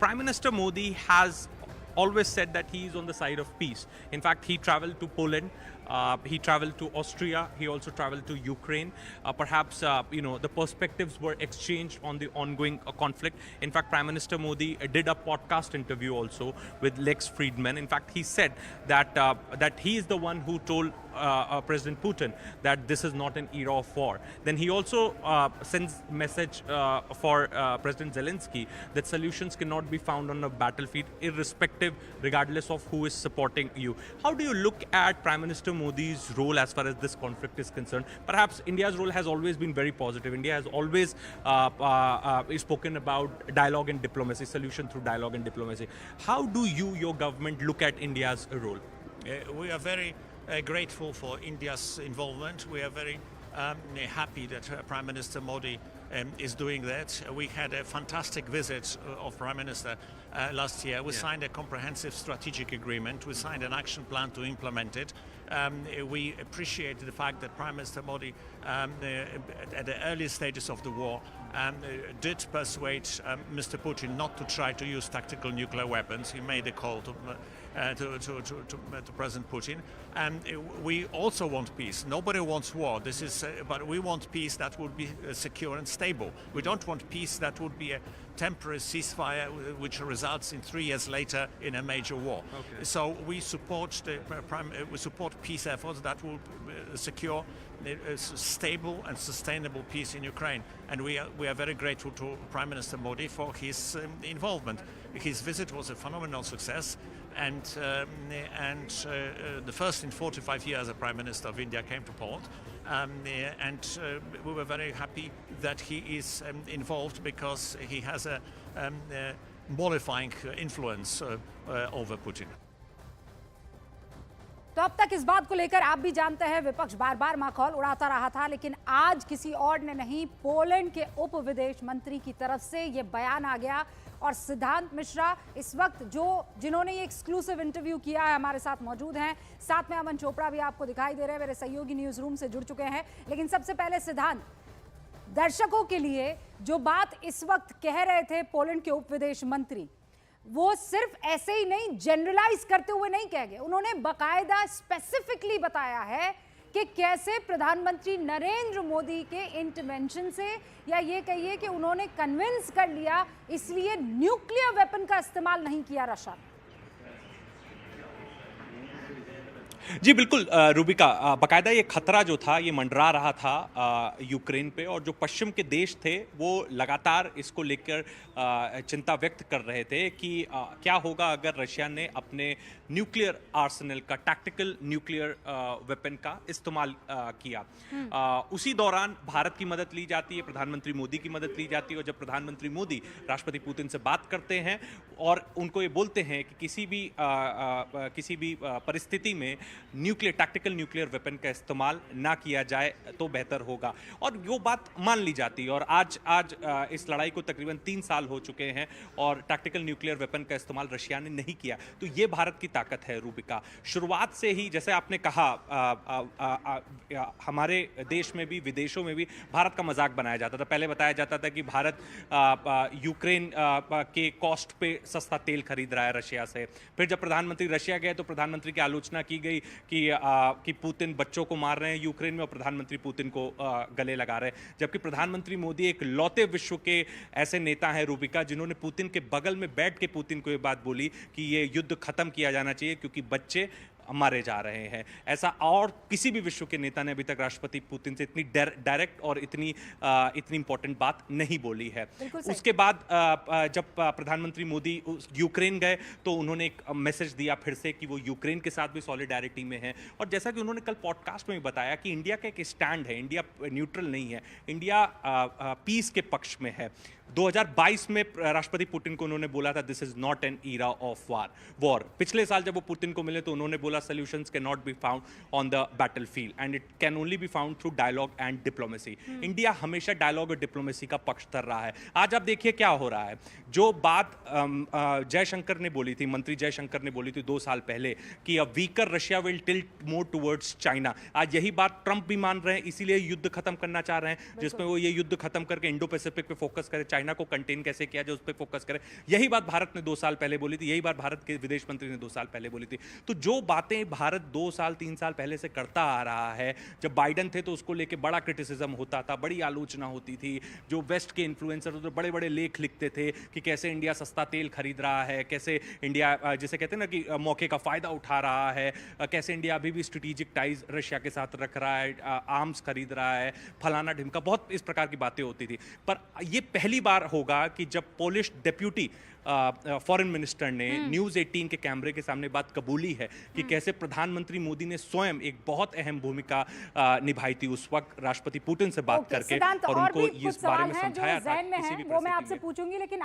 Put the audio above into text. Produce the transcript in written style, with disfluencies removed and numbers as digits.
Prime Minister Modi has always said that he is on the side of peace. In fact, he traveled to Poland, he traveled to Austria, he also traveled to Ukraine. Perhaps the perspectives were exchanged on the ongoing conflict. In fact, Prime Minister Modi did a podcast interview also with Lex Friedman. In fact, he said that he is the one who told President Putin that this is not an era of war. Then he also sends message for President Zelensky that solutions cannot be found on a battlefield, irrespective, regardless of who is supporting you. How do you look at Prime Minister Modi's role as far as this conflict is concerned? Perhaps India's role has always been very positive. India has always spoken about dialogue and diplomacy, solution through dialogue and diplomacy. How do you, your government, look at India's role? We are very grateful for India's involvement. We are very happy that Prime Minister Modi is doing that. We had a fantastic visit of Prime Minister last year. We signed a comprehensive strategic agreement. We signed an action plan to implement it. We appreciate the fact that Prime Minister Modi, at the early stages of the war, did persuade Mr. Putin not to try to use tactical nuclear weapons. He made a call to President Putin. And we also want peace. Nobody wants war. But we want peace that would be secure and stable. We don't want peace that would be a temporary ceasefire which results in 3 years later in a major war. Okay. So we support peace efforts that will secure a stable and sustainable peace in Ukraine, and we are very grateful to Prime Minister Modi for his involvement. His visit was a phenomenal success, and the first in 45 years a Prime Minister of India came to Poland, and we were very happy that he is involved because he has a mollifying influence over Putin. तो अब तक इस बात को लेकर आप भी जानते हैं विपक्ष बार बार माखौल उड़ाता रहा था, लेकिन आज किसी और ने नहीं, पोलैंड के उप विदेश मंत्री की तरफ से ये बयान आ गया। और सिद्धांत मिश्रा इस वक्त जिन्होंने ये एक्सक्लूसिव इंटरव्यू किया है हमारे साथ मौजूद हैं, साथ में अमन चोपड़ा भी आपको दिखाई दे रहे हैं, मेरे सहयोगी न्यूज रूम से जुड़ चुके हैं। लेकिन सबसे पहले सिद्धांत, दर्शकों के लिए जो बात इस वक्त कह रहे थे पोलैंड के उप विदेश मंत्री, वो सिर्फ ऐसे ही नहीं, जनरलाइज करते हुए नहीं कह गए, उन्होंने बकायदा स्पेसिफिकली बताया है कि कैसे प्रधानमंत्री नरेंद्र मोदी के इंटरवेंशन से, या ये कहिए कि उन्होंने कन्विंस कर लिया, इसलिए न्यूक्लियर वेपन का इस्तेमाल नहीं किया रशिया। जी बिल्कुल रूबिका, बाकायदा ये खतरा जो था ये मंडरा रहा था यूक्रेन पे, और जो पश्चिम के देश थे वो लगातार इसको लेकर चिंता व्यक्त कर रहे थे कि क्या होगा अगर रशिया ने अपने न्यूक्लियर आर्सेनल का, टैक्टिकल न्यूक्लियर वेपन का इस्तेमाल किया। उसी दौरान भारत की मदद ली जाती है, प्रधानमंत्री मोदी की मदद ली जाती है, और जब प्रधानमंत्री मोदी राष्ट्रपति पुतिन से बात करते हैं और उनको ये बोलते हैं कि किसी भी परिस्थिति में टैक्टिकल न्यूक्लियर वेपन का इस्तेमाल ना किया जाए तो बेहतर होगा, और वो बात मान ली जाती है। और आज इस लड़ाई को तकरीबन 3 साल हो चुके हैं और टैक्टिकल न्यूक्लियर वेपन का इस्तेमाल रशिया ने नहीं किया। तो ये भारत की ताकत है रूबिका। शुरुआत से ही, जैसे आपने कहा, हमारे देश में भी विदेशों में भी भारत का मजाक बनाया जाता था। पहले बताया जाता था कि भारत यूक्रेन के कॉस्ट पे सस्ता तेल खरीद रहा है रशिया से। फिर जब प्रधानमंत्री रशिया गए तो प्रधानमंत्री की आलोचना की गई कि पुतिन बच्चों को मार रहे हैं यूक्रेन में और प्रधानमंत्री पुतिन को गले लगा रहे हैं। जबकि प्रधानमंत्री मोदी एक लौते विश्व के ऐसे नेता हैं रूबिका, जिन्होंने पुतिन के बगल में बैठ के पुतिन को ये बात बोली कि ये युद्ध खत्म किया जाना चाहिए क्योंकि बच्चे मारे जा रहे हैं। ऐसा और किसी भी विश्व के नेता ने अभी तक राष्ट्रपति पुतिन से इतनी डायरेक्ट और इतनी इंपॉर्टेंट बात नहीं बोली है। उसके बाद जब प्रधानमंत्री मोदी यूक्रेन गए तो उन्होंने एक मैसेज दिया फिर से कि वो यूक्रेन के साथ भी सॉलिडारिटी में है। और जैसा कि उन्होंने कल पॉडकास्ट में भी बताया कि इंडिया का एक स्टैंड है, इंडिया न्यूट्रल नहीं है, इंडिया पीस के पक्ष में है। 2022 में राष्ट्रपति पुतिन को उन्होंने बोला था this is not an era of war. पिछले साल जब वो पुतिन को मिले तो उन्होंने बोला solutions can not be found on the battlefield and it can only be found through dialogue and diplomacy. India हमेशा डायलॉग और डिप्लोमेसी का पक्षधर रहा है। आज आप देखिए क्या हो रहा है। जो बात जयशंकर ने बोली थी, मंत्री जयशंकर ने बोली थी 2 साल पहले कि a weaker Russia will tilt more towards China, आज यही बात ट्रंप भी मान रहे हैं, इसीलिए युद्ध खत्म करना चाह रहे हैं, जिसमें वो ये युद्ध खत्म करके इंडो पैसिफिक पे फोकस करे, चाइना को कंटेन कैसे किया जाए उस पर फोकस करें। यही बात भारत ने 2 साल पहले बोली थी, यही बात भारत के विदेश मंत्री ने 2 साल पहले बोली थी। तो जो बातें भारत 2 साल 3 साल पहले से करता आ रहा है, जब बाइडन थे तो उसको लेके बड़ा क्रिटिसिज्म होता था, बड़ी आलोचना होती थी, जो वेस्ट के इन्फ्लुएंसर तो बड़े बड़े लेख लिखते थे कि कैसे इंडिया सस्ता तेल खरीद रहा है, कैसे इंडिया जिसे कहते हैं ना कि मौके का फायदा उठा रहा है, कैसे इंडिया अभी भी स्ट्रेटेजिक टाइज रशिया के साथ रख रहा है, आर्म्स खरीद रहा है, फलाना ढिमका, बहुत इस प्रकार की बातें होती थी। पर ये पहली बार होगा कि जब पोलिश डेप्यूटी फॉरेन मिनिस्टर ने न्यूज़ 18 के कैमरे के सामने बात कबूली है कि कैसे प्रधानमंत्री मोदी ने स्वयं एक बहुत अहम भूमिका निभाई थी उस वक्त राष्ट्रपति पुतिन से बात करके, सिद्धांत, और और उनको भी इस कुछ बारे सवाल में हैं जो समझाया था ज़हन में किसी हैं, भी वो मैं परिस्थिति आपसे में। पूछूंगी, लेकिन